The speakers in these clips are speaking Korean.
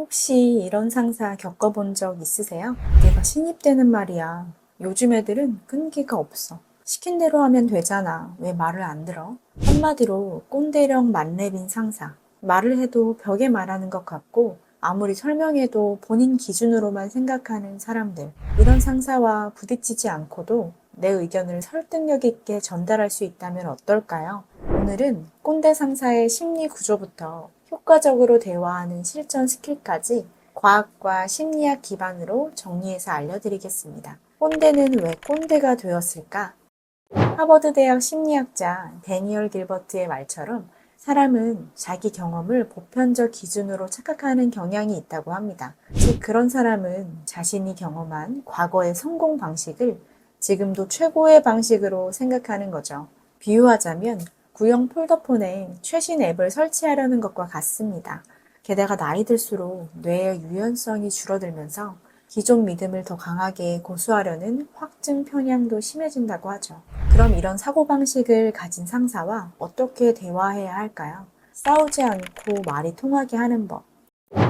혹시 이런 상사 겪어본 적 있으세요? 내가 신입 때는 말이야. 요즘 애들은 끈기가 없어. 시킨 대로 하면 되잖아. 왜 말을 안 들어? 한마디로 꼰대령 만렙인 상사. 말을 해도 벽에 말하는 것 같고 아무리 설명해도 본인 기준으로만 생각하는 사람들. 이런 상사와 부딪히지 않고도 내 의견을 설득력 있게 전달할 수 있다면 어떨까요? 오늘은 꼰대 상사의 심리 구조부터 효과적으로 대화하는 실전 스킬까지 과학과 심리학 기반으로 정리해서 알려드리겠습니다. 꼰대는 왜 꼰대가 되었을까? 하버드 대학 심리학자 데니얼 길버트의 말처럼 사람은 자기 경험을 보편적 기준으로 착각하는 경향이 있다고 합니다. 즉, 그런 사람은 자신이 경험한 과거의 성공 방식을 지금도 최고의 방식으로 생각하는 거죠. 비유하자면 구형 폴더폰에 최신 앱을 설치하려는 것과 같습니다. 게다가 나이 들수록 뇌의 유연성이 줄어들면서 기존 믿음을 더 강하게 고수하려는 확증 편향도 심해진다고 하죠. 그럼 이런 사고방식을 가진 상사와 어떻게 대화해야 할까요? 싸우지 않고 말이 통하게 하는 법.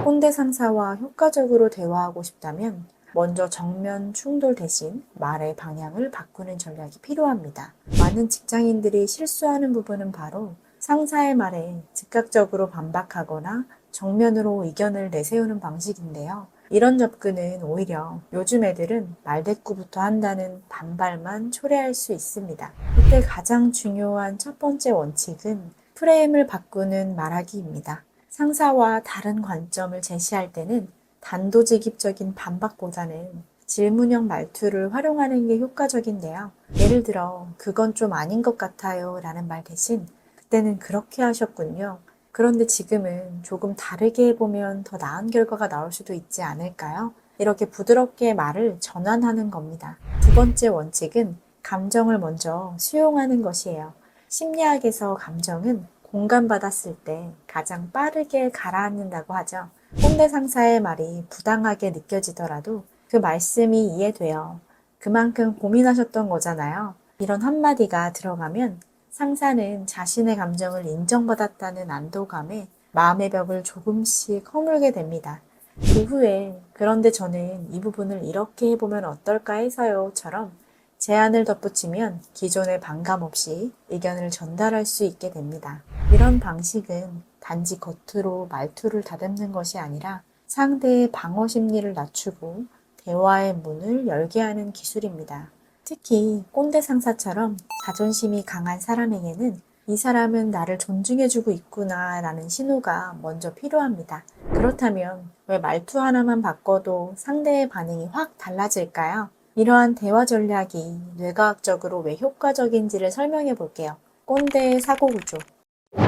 꼰대 상사와 효과적으로 대화하고 싶다면 먼저 정면 충돌 대신 말의 방향을 바꾸는 전략이 필요합니다. 많은 직장인들이 실수하는 부분은 바로 상사의 말에 즉각적으로 반박하거나 정면으로 의견을 내세우는 방식인데요. 이런 접근은 오히려 요즘 애들은 말대꾸부터 한다는 반발만 초래할 수 있습니다. 이때 가장 중요한 첫 번째 원칙은 프레임을 바꾸는 말하기입니다. 상사와 다른 관점을 제시할 때는 단도직입적인 반박보다는 질문형 말투를 활용하는 게 효과적인데요. 예를 들어, 그건 좀 아닌 것 같아요 라는 말 대신 그때는 그렇게 하셨군요. 그런데 지금은 조금 다르게 해보면 더 나은 결과가 나올 수도 있지 않을까요? 이렇게 부드럽게 말을 전환하는 겁니다. 두 번째 원칙은 감정을 먼저 수용하는 것이에요. 심리학에서 감정은 공감받았을 때 가장 빠르게 가라앉는다고 하죠. 꼰대 상사의 말이 부당하게 느껴지더라도 그 말씀이 이해돼요. 그만큼 고민하셨던 거잖아요. 이런 한마디가 들어가면 상사는 자신의 감정을 인정받았다는 안도감에 마음의 벽을 조금씩 허물게 됩니다. 그 후에 그런데 저는 이 부분을 이렇게 해보면 어떨까 해서요처럼 제안을 덧붙이면 기존의 반감 없이 의견을 전달할 수 있게 됩니다. 이런 방식은 단지 겉으로 말투를 다듬는 것이 아니라 상대의 방어 심리를 낮추고 대화의 문을 열게 하는 기술입니다. 특히 꼰대 상사처럼 자존심이 강한 사람에게는 이 사람은 나를 존중해주고 있구나 라는 신호가 먼저 필요합니다. 그렇다면 왜 말투 하나만 바꿔도 상대의 반응이 확 달라질까요? 이러한 대화 전략이 뇌과학적으로 왜 효과적인지를 설명해 볼게요. 꼰대의 사고 구조.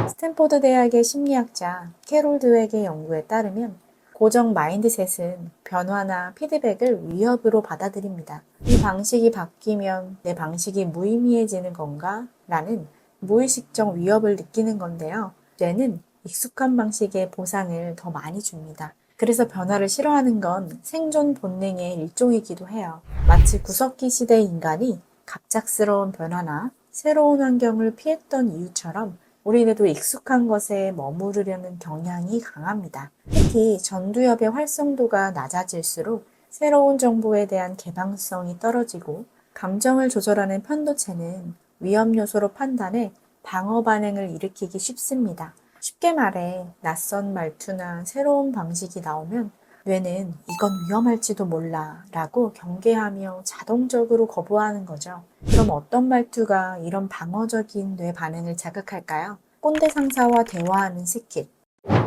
스탠포드 대학의 심리학자 캐롤 드웩의 연구에 따르면 고정 마인드셋은 변화나 피드백을 위협으로 받아들입니다. 이 방식이 바뀌면 내 방식이 무의미해지는 건가? 라는 무의식적 위협을 느끼는 건데요. 뇌는 익숙한 방식의 보상을 더 많이 줍니다. 그래서 변화를 싫어하는 건 생존 본능의 일종이기도 해요. 마치 구석기 시대 인간이 갑작스러운 변화나 새로운 환경을 피했던 이유처럼 우리네도 익숙한 것에 머무르려는 경향이 강합니다. 특히 전두엽의 활성도가 낮아질수록 새로운 정보에 대한 개방성이 떨어지고 감정을 조절하는 편도체는 위험 요소로 판단해 방어 반응을 일으키기 쉽습니다. 쉽게 말해 낯선 말투나 새로운 방식이 나오면 뇌는 이건 위험할지도 몰라 라고 경계하며 자동적으로 거부하는 거죠. 그럼 어떤 말투가 이런 방어적인 뇌 반응을 자극할까요? 꼰대 상사와 대화하는 스킬.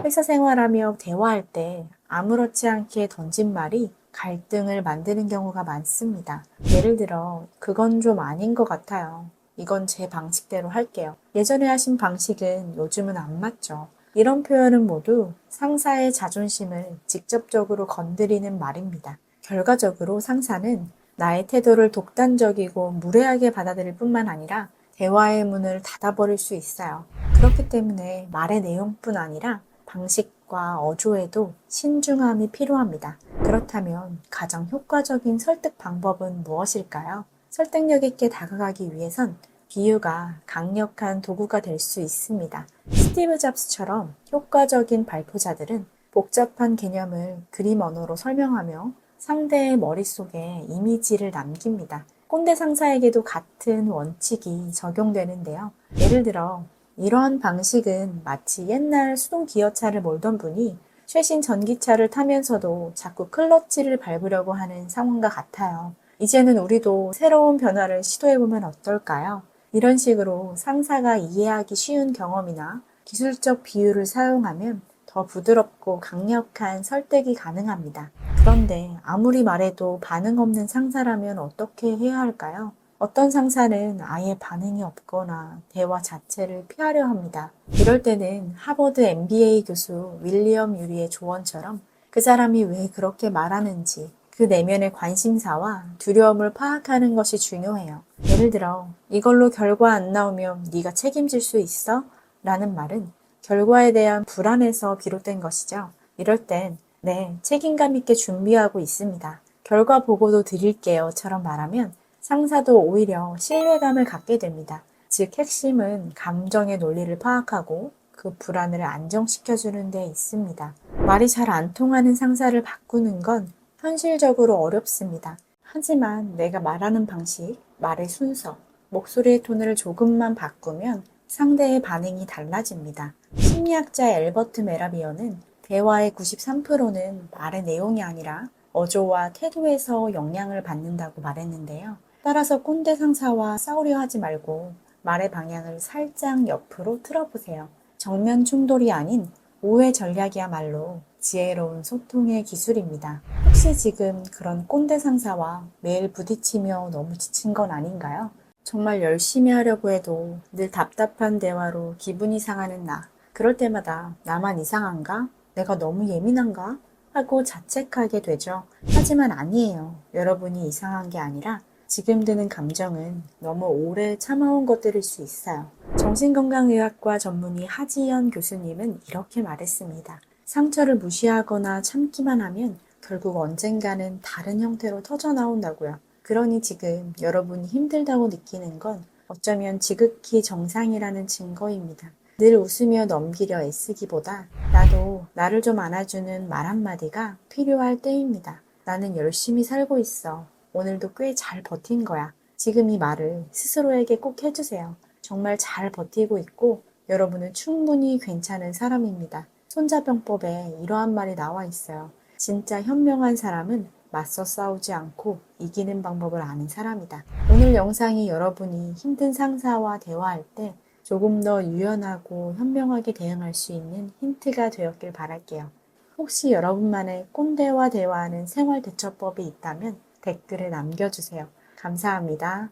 회사 생활하며 대화할 때 아무렇지 않게 던진 말이 갈등을 만드는 경우가 많습니다. 예를 들어, 그건 좀 아닌 것 같아요. 이건 제 방식대로 할게요. 예전에 하신 방식은 요즘은 안 맞죠. 이런 표현은 모두 상사의 자존심을 직접적으로 건드리는 말입니다. 결과적으로 상사는 나의 태도를 독단적이고 무례하게 받아들일 뿐만 아니라 대화의 문을 닫아버릴 수 있어요. 그렇기 때문에 말의 내용뿐 아니라 방식과 어조에도 신중함이 필요합니다. 그렇다면 가장 효과적인 설득 방법은 무엇일까요? 설득력 있게 다가가기 위해선 비유가 강력한 도구가 될 수 있습니다. 스티브 잡스처럼 효과적인 발표자들은 복잡한 개념을 그림 언어로 설명하며 상대의 머릿속에 이미지를 남깁니다. 꼰대 상사에게도 같은 원칙이 적용되는데요. 예를 들어 이러한 방식은 마치 옛날 수동 기어차를 몰던 분이 최신 전기차를 타면서도 자꾸 클러치를 밟으려고 하는 상황과 같아요. 이제는 우리도 새로운 변화를 시도해보면 어떨까요? 이런 식으로 상사가 이해하기 쉬운 경험이나 기술적 비유를 사용하면 더 부드럽고 강력한 설득이 가능합니다. 그런데 아무리 말해도 반응 없는 상사라면 어떻게 해야 할까요? 어떤 상사는 아예 반응이 없거나 대화 자체를 피하려 합니다. 이럴 때는 하버드 MBA 교수 윌리엄 유리의 조언처럼 그 사람이 왜 그렇게 말하는지 그 내면의 관심사와 두려움을 파악하는 것이 중요해요. 예를 들어 이걸로 결과 안 나오면 네가 책임질 수 있어? 라는 말은 결과에 대한 불안에서 비롯된 것이죠. 이럴 땐 네, 책임감 있게 준비하고 있습니다. 결과 보고도 드릴게요.처럼 말하면 상사도 오히려 신뢰감을 갖게 됩니다. 즉, 핵심은 감정의 논리를 파악하고 그 불안을 안정시켜주는 데 있습니다. 말이 잘 안 통하는 상사를 바꾸는 건 현실적으로 어렵습니다. 하지만 내가 말하는 방식, 말의 순서, 목소리의 톤을 조금만 바꾸면 상대의 반응이 달라집니다. 심리학자 엘버트 메라비어는 대화의 93%는 말의 내용이 아니라 어조와 태도에서 영향을 받는다고 말했는데요. 따라서 꼰대 상사와 싸우려 하지 말고 말의 방향을 살짝 옆으로 틀어보세요. 정면 충돌이 아닌 오해 전략이야말로 지혜로운 소통의 기술입니다. 혹시 지금 그런 꼰대 상사와 매일 부딪히며 너무 지친 건 아닌가요? 정말 열심히 하려고 해도 늘 답답한 대화로 기분이 상하는 나. 그럴 때마다 나만 이상한가? 내가 너무 예민한가? 하고 자책하게 되죠. 하지만 아니에요. 여러분이 이상한 게 아니라 지금 드는 감정은 너무 오래 참아온 것들일 수 있어요. 정신건강의학과 전문의 하지연 교수님은 이렇게 말했습니다. 상처를 무시하거나 참기만 하면 결국 언젠가는 다른 형태로 터져나온다고요. 그러니 지금 여러분이 힘들다고 느끼는 건 어쩌면 지극히 정상이라는 증거입니다. 늘 웃으며 넘기려 애쓰기보다 나도 나를 좀 안아주는 말 한마디가 필요할 때입니다. 나는 열심히 살고 있어. 오늘도 꽤 잘 버틴 거야. 지금 이 말을 스스로에게 꼭 해주세요. 정말 잘 버티고 있고 여러분은 충분히 괜찮은 사람입니다. 손자병법에 이러한 말이 나와 있어요. 진짜 현명한 사람은 맞서 싸우지 않고 이기는 방법을 아는 사람이다. 오늘 영상이 여러분이 힘든 상사와 대화할 때 조금 더 유연하고 현명하게 대응할 수 있는 힌트가 되었길 바랄게요. 혹시 여러분만의 꼰대와 대화하는 생활 대처법이 있다면 댓글에 남겨주세요. 감사합니다.